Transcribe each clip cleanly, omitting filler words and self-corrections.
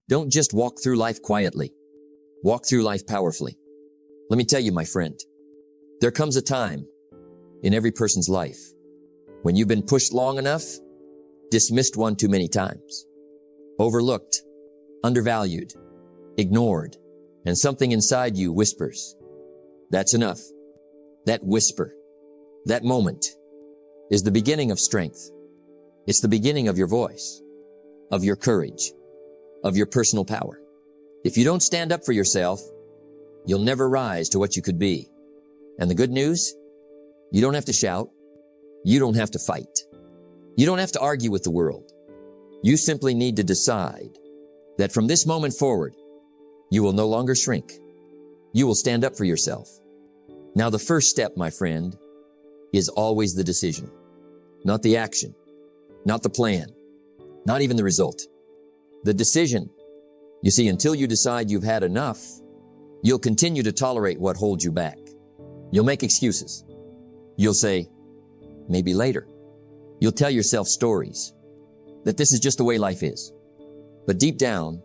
Don't just walk through life quietly. Walk through life powerfully. Let me tell you, my friend, there comes a time in every person's life when you've been pushed long enough, dismissed one too many times, overlooked, undervalued, ignored, and something inside you whispers, "That's enough." That whisper, that moment, is the beginning of strength. It's the beginning of your voice, of your courage, of your personal power. If you don't stand up for yourself, you'll never rise to what you could be. And the good news, you don't have to shout. You don't have to fight. You don't have to argue with the world. You simply need to decide that from this moment forward, you will no longer shrink. You will stand up for yourself. Now, the first step, my friend, is always the decision, not the action, not the plan, not even the result. The decision. You see, until you decide you've had enough, you'll continue to tolerate what holds you back. You'll make excuses. You'll say, maybe later. You'll tell yourself stories that this is just the way life is. But deep down,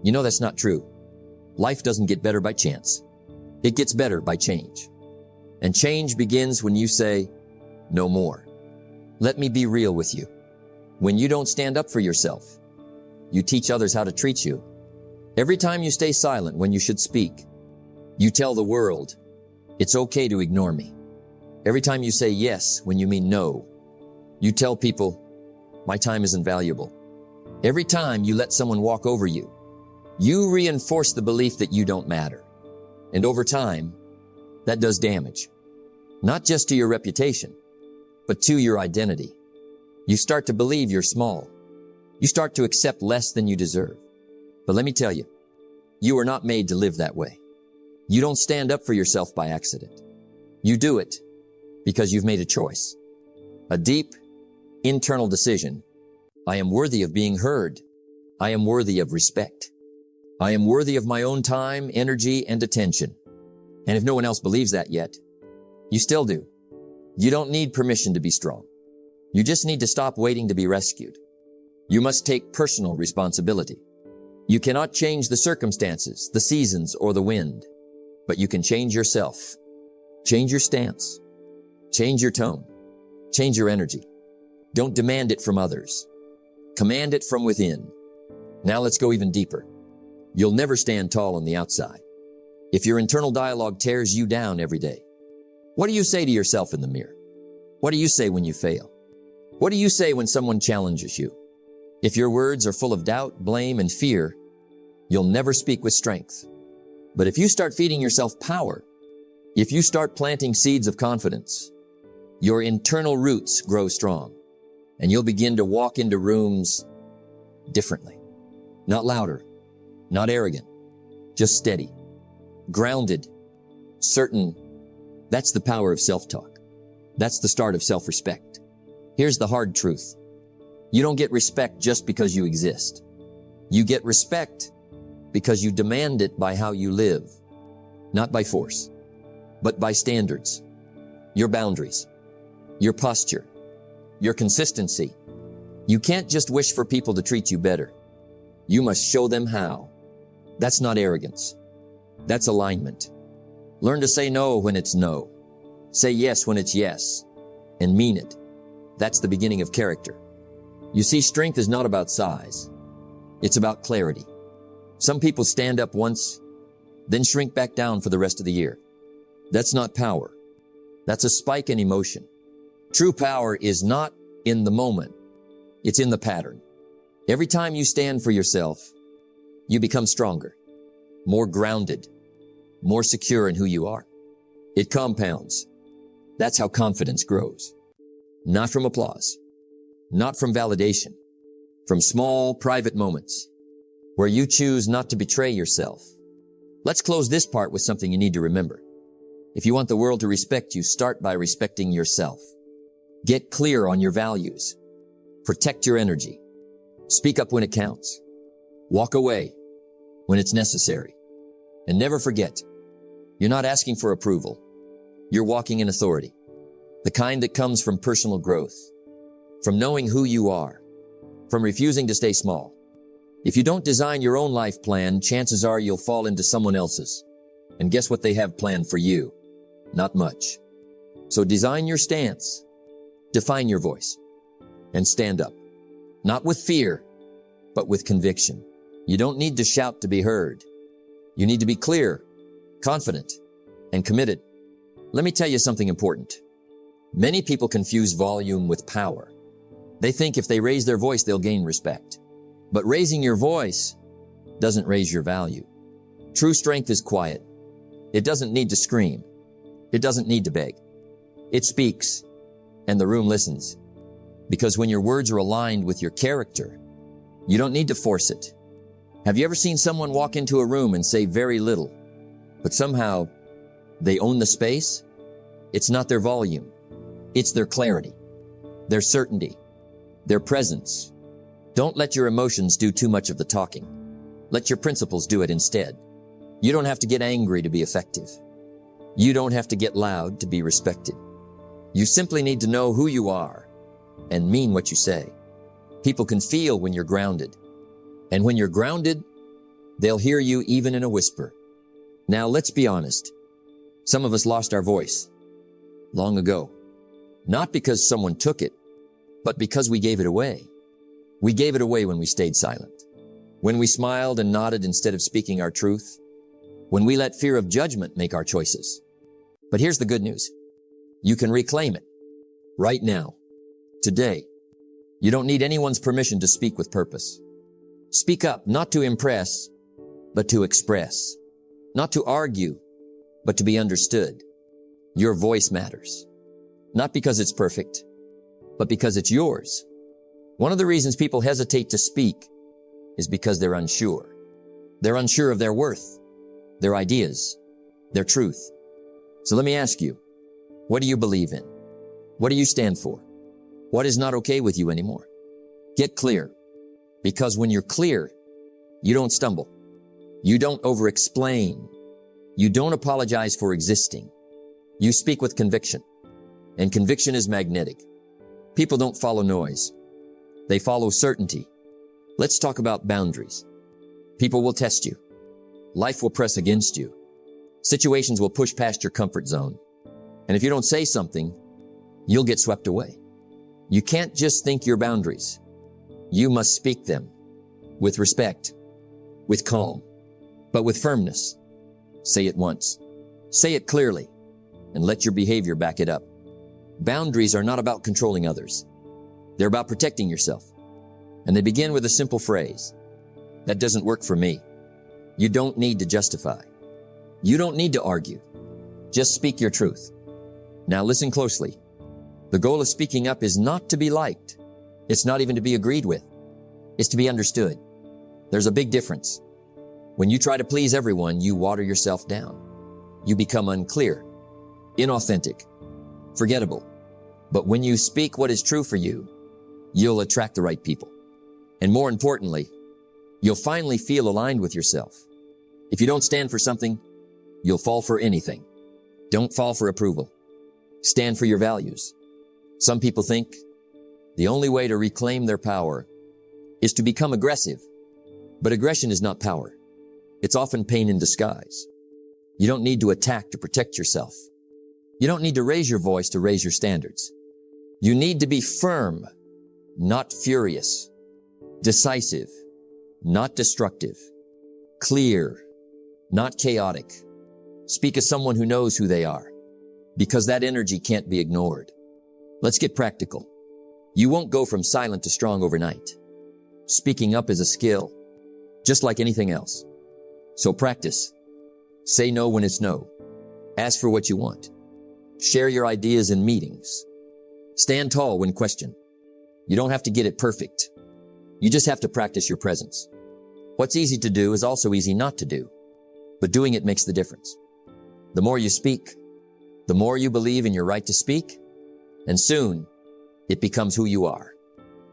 you know that's not true. Life doesn't get better by chance. It gets better by change. And change begins when you say, no more. Let me be real with you. When you don't stand up for yourself, you teach others how to treat you. Every time you stay silent when you should speak, you tell the world, it's okay to ignore me. Every time you say yes when you mean no, you tell people, my time isn't valuable. Every time you let someone walk over you, you reinforce the belief that you don't matter. And over time, that does damage. Not just to your reputation, but to your identity. You start to believe you're small. You start to accept less than you deserve. But let me tell you, you are not made to live that way. You don't stand up for yourself by accident. You do it because you've made a choice. A deep, internal decision. I am worthy of being heard. I am worthy of respect. I am worthy of my own time, energy, and attention. And if no one else believes that yet, you still do. You don't need permission to be strong. You just need to stop waiting to be rescued. You must take personal responsibility. You cannot change the circumstances, the seasons, or the wind, but you can change yourself. Change your stance. Change your tone. Change your energy. Don't demand it from others. Command it from within. Now let's go even deeper. You'll never stand tall on the outside if your internal dialogue tears you down every day. What do you say to yourself in the mirror? What do you say when you fail? What do you say when someone challenges you? If your words are full of doubt, blame, and fear, you'll never speak with strength. But if you start feeding yourself power, if you start planting seeds of confidence, your internal roots grow strong, and you'll begin to walk into rooms differently. Not louder, not arrogant, just steady, grounded, certain. That's the power of self-talk. That's the start of self-respect. Here's the hard truth. You don't get respect just because you exist. You get respect because you demand it by how you live, not by force, but by standards, your boundaries, your posture, your consistency. You can't just wish for people to treat you better. You must show them how. That's not arrogance. That's alignment. Learn to say no when it's no. Say yes when it's yes, and mean it. That's the beginning of character. You see, strength is not about size. It's about clarity. Some people stand up once, then shrink back down for the rest of the year. That's not power. That's a spike in emotion. True power is not in the moment. It's in the pattern. Every time you stand for yourself, you become stronger, more grounded, more secure in who you are. It compounds. That's how confidence grows. Not from applause, not from validation, from small private moments where you choose not to betray yourself. Let's close this part with something you need to remember. If you want the world to respect you, start by respecting yourself. Get clear on your values. Protect your energy. Speak up when it counts. Walk away when it's necessary. And never forget, you're not asking for approval. You're walking in authority. The kind that comes from personal growth, from knowing who you are, from refusing to stay small, If you don't design your own life plan, chances are you'll fall into someone else's. And guess what they have planned for you? Not much. So design your stance, define your voice, and stand up. Not with fear, but with conviction. You don't need to shout to be heard. You need to be clear, confident, and committed. Let me tell you something important. Many people confuse volume with power. They think if they raise their voice, they'll gain respect. But raising your voice doesn't raise your value. True strength is quiet. It doesn't need to scream. It doesn't need to beg. It speaks, and the room listens. Because when your words are aligned with your character, you don't need to force it. Have you ever seen someone walk into a room and say very little, but somehow they own the space? It's not their volume. It's their clarity, their certainty, their presence. Don't let your emotions do too much of the talking. Let your principles do it instead. You don't have to get angry to be effective. You don't have to get loud to be respected. You simply need to know who you are and mean what you say. People can feel when you're grounded. And when you're grounded, they'll hear you even in a whisper. Now, let's be honest. Some of us lost our voice long ago. Not because someone took it, but because we gave it away. We gave it away when we stayed silent. When we smiled and nodded instead of speaking our truth. When we let fear of judgment make our choices. But here's the good news. You can reclaim it. Right now. Today. You don't need anyone's permission to speak with purpose. Speak up, not to impress, but to express. Not to argue, but to be understood. Your voice matters. Not because it's perfect, but because it's yours. One of the reasons people hesitate to speak is because they're unsure. They're unsure of their worth, their ideas, their truth. So let me ask you, what do you believe in? What do you stand for? What is not okay with you anymore? Get clear. Because when you're clear, you don't stumble. You don't over-explain. You don't apologize for existing. You speak with conviction. And conviction is magnetic. People don't follow noise. They follow certainty. Let's talk about boundaries. People will test you. Life will press against you. Situations will push past your comfort zone. And if you don't say something, you'll get swept away. You can't just think your boundaries. You must speak them with respect, with calm, but with firmness. Say it once. Say it clearly, and let your behavior back it up. Boundaries are not about controlling others. They're about protecting yourself. And they begin with a simple phrase. That doesn't work for me. You don't need to justify. You don't need to argue. Just speak your truth. Now listen closely. The goal of speaking up is not to be liked. It's not even to be agreed with. It's to be understood. There's a big difference. When you try to please everyone, you water yourself down. You become unclear, inauthentic, forgettable. But when you speak what is true for you, you'll attract the right people. And more importantly, you'll finally feel aligned with yourself. If you don't stand for something, you'll fall for anything. Don't fall for approval. Stand for your values. Some people think the only way to reclaim their power is to become aggressive. But aggression is not power. It's often pain in disguise. You don't need to attack to protect yourself. You don't need to raise your voice to raise your standards. You need to be firm, not furious, decisive, not destructive, clear, not chaotic. Speak as someone who knows who they are, because that energy can't be ignored. Let's get practical. You won't go from silent to strong overnight. Speaking up is a skill, just like anything else. So practice. Say no when it's no. Ask for what you want. Share your ideas in meetings. Stand tall when questioned. You don't have to get it perfect. You just have to practice your presence. What's easy to do is also easy not to do, but doing it makes the difference. The more you speak, the more you believe in your right to speak, and soon it becomes who you are.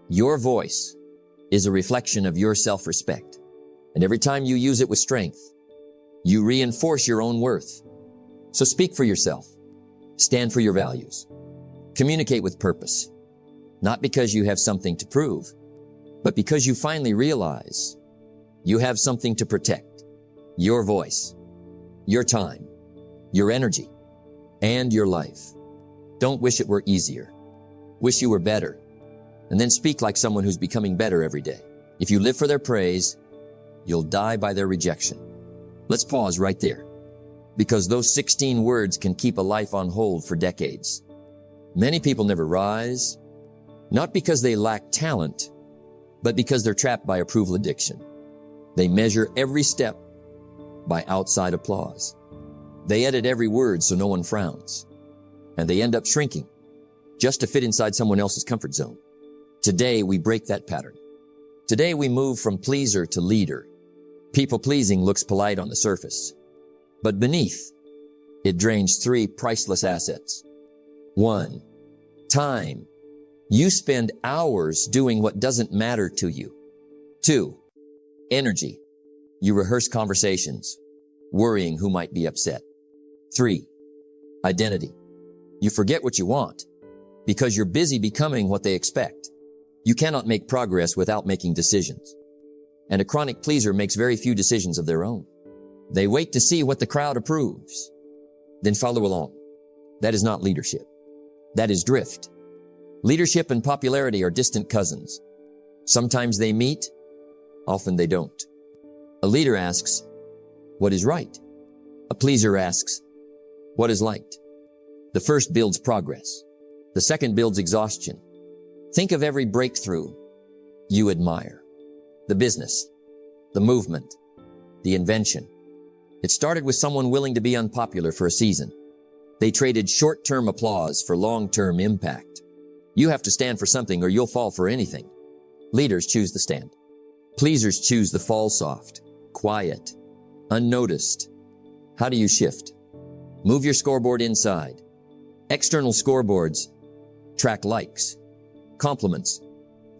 Your voice is a reflection of your self-respect. And every time you use it with strength, you reinforce your own worth. So speak for yourself. Stand for your values. Communicate with purpose. Not because you have something to prove, but because you finally realize You have something to protect. Your voice, your time, your energy, and your life. Don't wish it were easier. Wish you were better. And then speak like someone who's becoming better every day. If you live for their praise, you'll die by their rejection. Let's pause right there, because those 16 words can keep a life on hold for decades. Many people never rise, not because they lack talent, but because they're trapped by approval addiction. They measure every step by outside applause. They edit every word so no one frowns. And they end up shrinking just to fit inside someone else's comfort zone. Today, we break that pattern. Today, we move from pleaser to leader. People-pleasing looks polite on the surface, but beneath, it drains 3 priceless assets. 1, time. You spend hours doing what doesn't matter to you. 2, energy. You rehearse conversations, worrying who might be upset. 3, identity. You forget what you want because you're busy becoming what they expect. You cannot make progress without making decisions. And a chronic pleaser makes very few decisions of their own. They wait to see what the crowd approves, then follow along. That is not leadership. That is drift. Leadership and popularity are distant cousins. Sometimes they meet, often they don't. A leader asks, what is right? A pleaser asks, what is liked? The first builds progress. The second builds exhaustion. Think of every breakthrough you admire. The business, the movement, the invention. It started with someone willing to be unpopular for a season. They traded short-term applause for long-term impact. You have to stand for something or you'll fall for anything. Leaders choose the stand. Pleasers choose the fall soft, quiet, unnoticed. How do you shift? Move your scoreboard inside. External scoreboards track likes, compliments,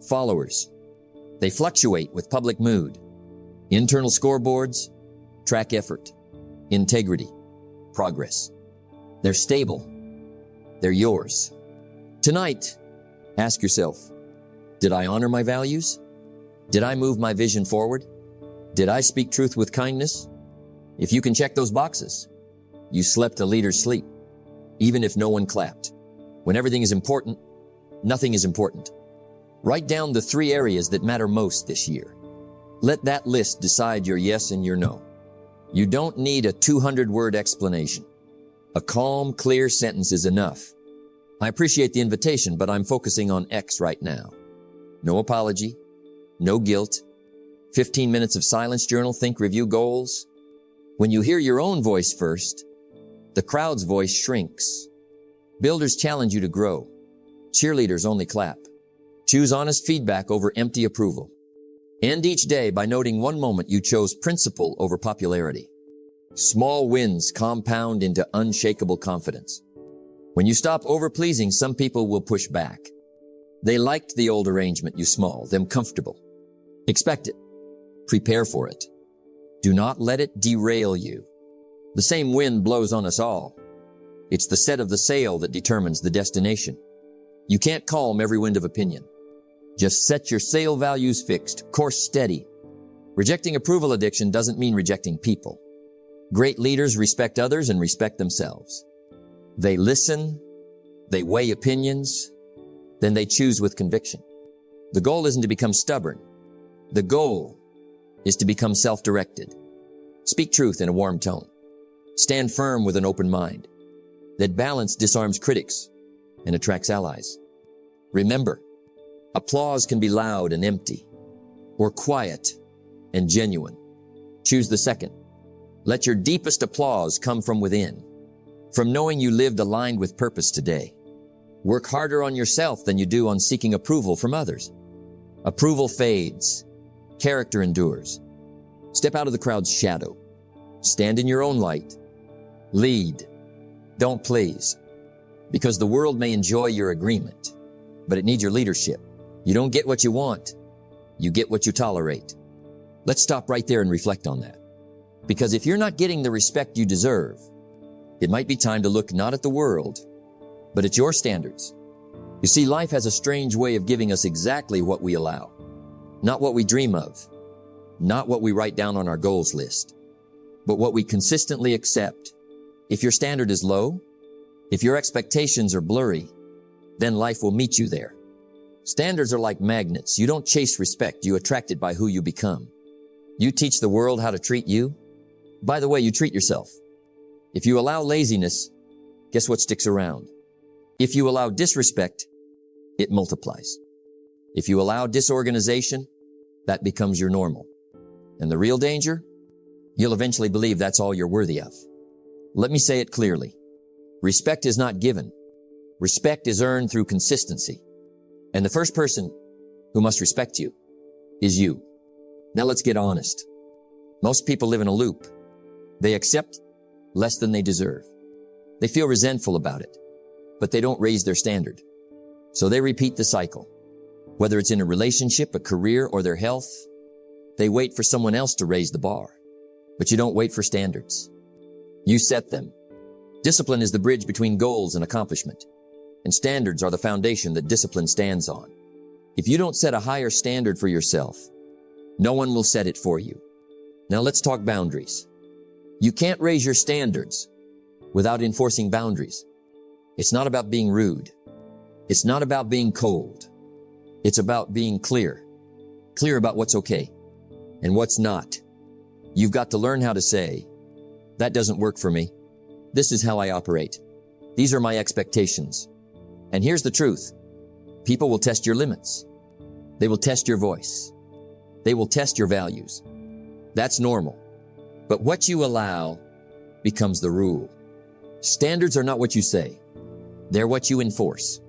followers. They fluctuate with public mood. Internal scoreboards track effort, integrity, progress. They're stable. They're yours. Tonight, ask yourself, did I honor my values? Did I move my vision forward? Did I speak truth with kindness? If you can check those boxes, you slept a leader's sleep, even if no one clapped. When everything is important, nothing is important. Write down the 3 areas that matter most this year. Let that list decide your yes and your no. You don't need a 200-word explanation. A calm, clear sentence is enough. I appreciate the invitation, but I'm focusing on X right now. No apology, no guilt. 15 minutes of silence journal, think, review goals. When you hear your own voice first, the crowd's voice shrinks. Builders challenge you to grow. Cheerleaders only clap. Choose honest feedback over empty approval. End each day by noting one moment you chose principle over popularity. Small wins compound into unshakable confidence. When you stop over-pleasing, some people will push back. They liked the old arrangement, you small, them comfortable. Expect it. Prepare for it. Do not let it derail you. The same wind blows on us all. It's the set of the sail that determines the destination. You can't calm every wind of opinion. Just set your sail values fixed, course steady. Rejecting approval addiction doesn't mean rejecting people. Great leaders respect others and respect themselves. They listen, they weigh opinions, then they choose with conviction. The goal isn't to become stubborn. The goal is to become self-directed. Speak truth in a warm tone. Stand firm with an open mind. That balance disarms critics and attracts allies. Remember, applause can be loud and empty, or quiet and genuine. Choose the second. Let your deepest applause come from within, from knowing you lived aligned with purpose today. Work harder on yourself than you do on seeking approval from others. Approval fades. Character endures. Step out of the crowd's shadow. Stand in your own light. Lead. Don't please. Because the world may enjoy your agreement, but it needs your leadership. You don't get what you want. You get what you tolerate. Let's stop right there and reflect on that. Because if you're not getting the respect you deserve, it might be time to look not at the world, but at your standards. You see, life has a strange way of giving us exactly what we allow, not what we dream of. not what we write down on our goals list, but what we consistently accept. If your standard is low, if your expectations are blurry, then life will meet you there. Standards are like magnets. You don't chase respect. You attract it by who you become. You teach the world how to treat you. By the way, you treat yourself. If you allow laziness, guess what sticks around? If you allow disrespect, it multiplies. If you allow disorganization, that becomes your normal. And the real danger? You'll eventually believe that's all you're worthy of. Let me say it clearly. Respect is not given. Respect is earned through consistency. And the first person who must respect you is you. Now let's get honest. Most people live in a loop. They accept less than they deserve. They feel resentful about it, but they don't raise their standard. So they repeat the cycle. Whether it's in a relationship, a career, or their health, they wait for someone else to raise the bar. But you don't wait for standards. You set them. Discipline is the bridge between goals and accomplishment. And standards are the foundation that discipline stands on. If you don't set a higher standard for yourself, no one will set it for you. Now let's talk boundaries. You can't raise your standards without enforcing boundaries. It's not about being rude. It's not about being cold. It's about being clear. Clear about what's okay and what's not. You've got to learn how to say, that doesn't work for me. This is how I operate. These are my expectations. And here's the truth. People will test your limits. They will test your voice. They will test your values. That's normal. But what you allow becomes the rule. Standards are not what you say. They're what you enforce.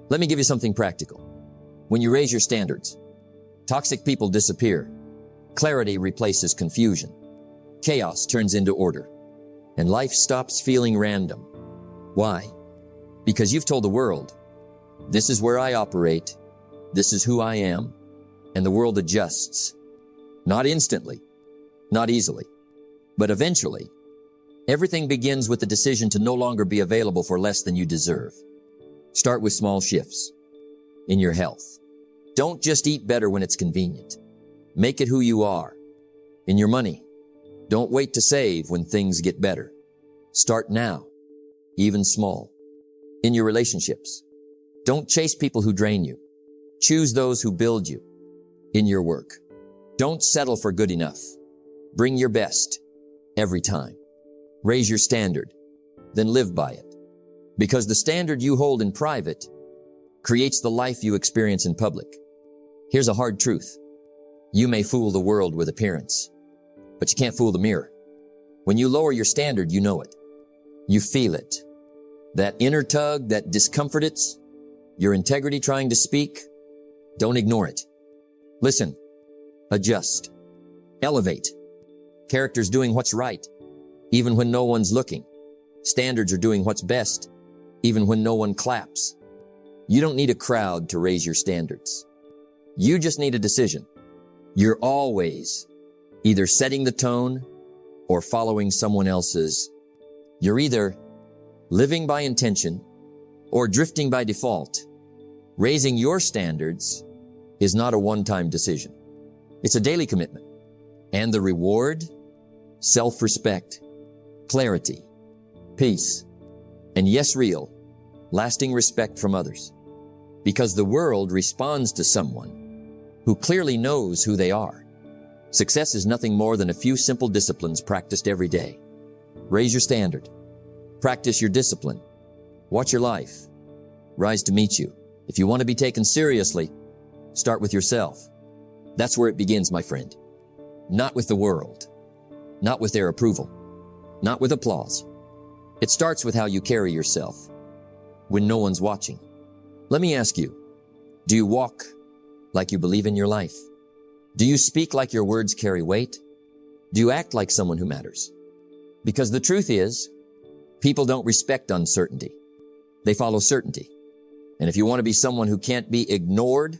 Let me give you something practical. When you raise your standards, toxic people disappear. Clarity replaces confusion. Chaos turns into order. And life stops feeling random. Why? Because you've told the world, this is where I operate. This is who I am. And the world adjusts. Not instantly, not easily, but eventually. Everything begins with the decision to no longer be available for less than you deserve. Start with small shifts in your health. Don't just eat better when it's convenient. Make it who you are. In your money, don't wait to save when things get better. Start now, even small. In your relationships, don't chase people who drain you. Choose those who build you. In your work, don't settle for good enough. Bring your best every time. Raise your standard, then live by it. Because the standard you hold in private creates the life you experience in public. Here's a hard truth. You may fool the world with appearance, but you can't fool the mirror. When you lower your standard, you know it. You feel it. That inner tug, that discomfort, it's your integrity trying to speak. Don't ignore it. Listen, adjust, elevate. Character's doing what's right, even when no one's looking. Standards are doing what's best, even when no one claps. You don't need a crowd to raise your standards. You just need a decision. You're always either setting the tone or following someone else's. You're either living by intention or drifting by default. Raising your standards is not a one-time decision. It's a daily commitment. And the reward? Self-respect, clarity, peace, and yes, real, lasting respect from others. Because the world responds to someone who clearly knows who they are. Success is nothing more than a few simple disciplines practiced every day. Raise your standard. Practice your discipline. Watch your life rise to meet you. If you want to be taken seriously, start with yourself. That's where it begins, my friend. Not with the world. Not with their approval. Not with applause. It starts with how you carry yourself when no one's watching. Let me ask you, do you walk like you believe in your life? Do you speak like your words carry weight? Do you act like someone who matters? Because the truth is, people don't respect uncertainty. They follow certainty. And if you want to be someone who can't be ignored,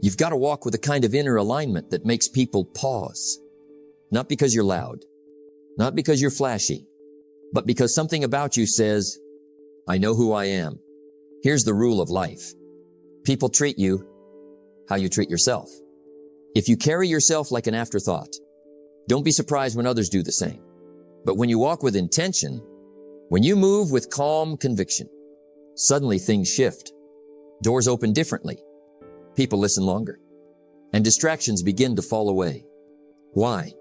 you've got to walk with a kind of inner alignment that makes people pause. Not because you're loud, not because you're flashy, but because something about you says, I know who I am. Here's the rule of life. People treat you how you treat yourself. If you carry yourself like an afterthought, don't be surprised when others do the same. But when you walk with intention, when you move with calm conviction, suddenly things shift. Doors open differently. People listen longer. And distractions begin to fall away. Why?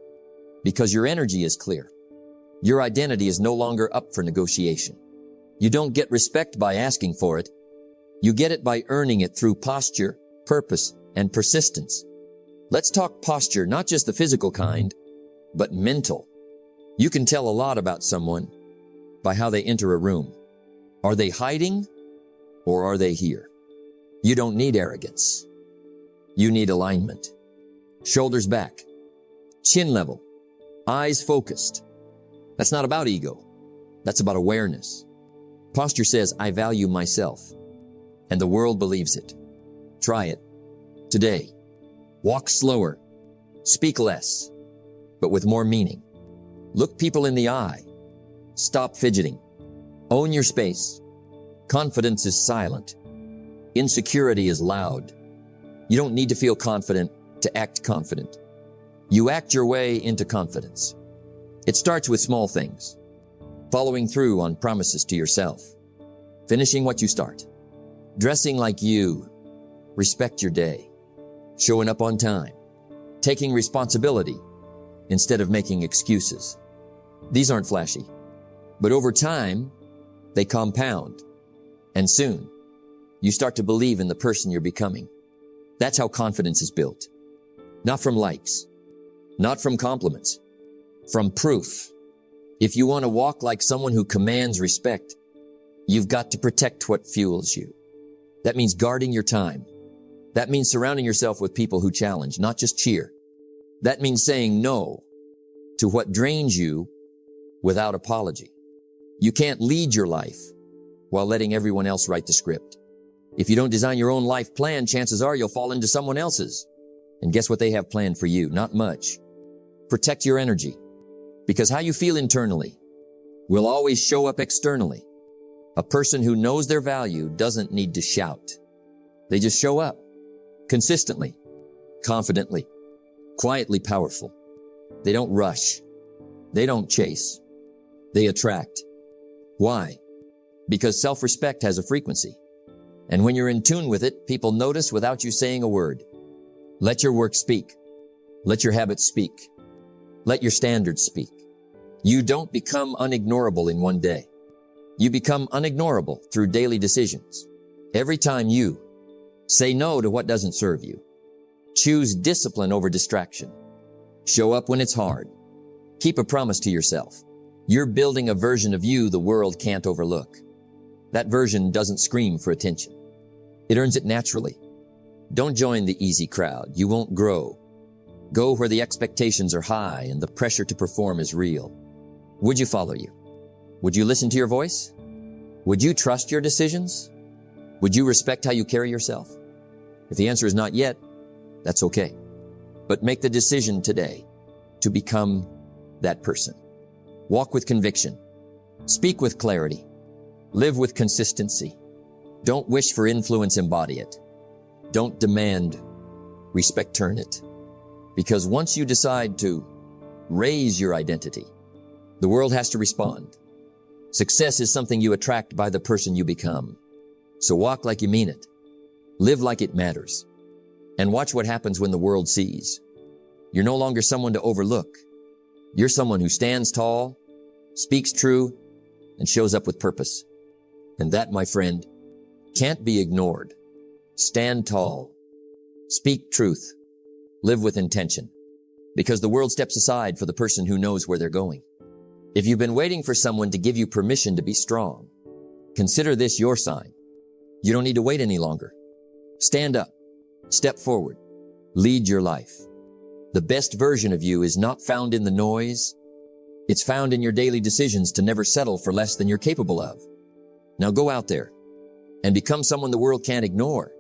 Because your energy is clear. Your identity is no longer up for negotiation. You don't get respect by asking for it. You get it by earning it through posture, purpose, and persistence. Let's talk posture, not just the physical kind, but mental. You can tell a lot about someone by how they enter a room. Are they hiding or are they here? You don't need arrogance. You need alignment. Shoulders back, chin level, eyes focused. That's not about ego. That's about awareness. Posture says, I value myself, and the world believes it. Try it today. Walk slower, speak less, but with more meaning. Look people in the eye. Stop fidgeting. Own your space. Confidence is silent. Insecurity is loud. You don't need to feel confident to act confident. You act your way into confidence. It starts with small things. Following through on promises to yourself. Finishing what you start. Dressing like you. Respect your day. Showing up on time. Taking responsibility instead of making excuses. These aren't flashy, but over time, they compound. And soon, you start to believe in the person you're becoming. That's how confidence is built. Not from likes, not from compliments, from proof. If you want to walk like someone who commands respect, you've got to protect what fuels you. That means guarding your time. That means surrounding yourself with people who challenge, not just cheer. That means saying no to what drains you without apology. You can't lead your life while letting everyone else write the script. If you don't design your own life plan, chances are you'll fall into someone else's. And guess what they have planned for you? Not much. Protect your energy, because how you feel internally will always show up externally. A person who knows their value doesn't need to shout. They just show up consistently, confidently, quietly powerful. They don't rush. They don't chase. They attract. Why? Because self-respect has a frequency. And when you're in tune with it, people notice without you saying a word. Let your work speak. Let your habits speak. Let your standards speak. You don't become unignorable in one day. You become unignorable through daily decisions. Every time you say no to what doesn't serve you, choose discipline over distraction, show up when it's hard, keep a promise to yourself. You're building a version of you the world can't overlook. That version doesn't scream for attention. It earns it naturally. Don't join the easy crowd. You won't grow. Go where the expectations are high and the pressure to perform is real. Would you follow you? Would you listen to your voice? Would you trust your decisions? Would you respect how you carry yourself? If the answer is not yet, that's okay. But make the decision today to become that person. Walk with conviction. Speak with clarity. Live with consistency. Don't wish for influence, embody it. Don't demand, respect, turn it. Because once you decide to raise your identity, the world has to respond. Success is something you attract by the person you become. So walk like you mean it. Live like it matters. And watch what happens when the world sees. You're no longer someone to overlook. You're someone who stands tall, speaks true, and shows up with purpose. And that, my friend, can't be ignored. Stand tall. Speak truth. Live with intention. Because the world steps aside for the person who knows where they're going. If you've been waiting for someone to give you permission to be strong, consider this your sign. You don't need to wait any longer. Stand up. Step forward. Lead your life. The best version of you is not found in the noise. It's found in your daily decisions to never settle for less than you're capable of. Now go out there and become someone the world can't ignore.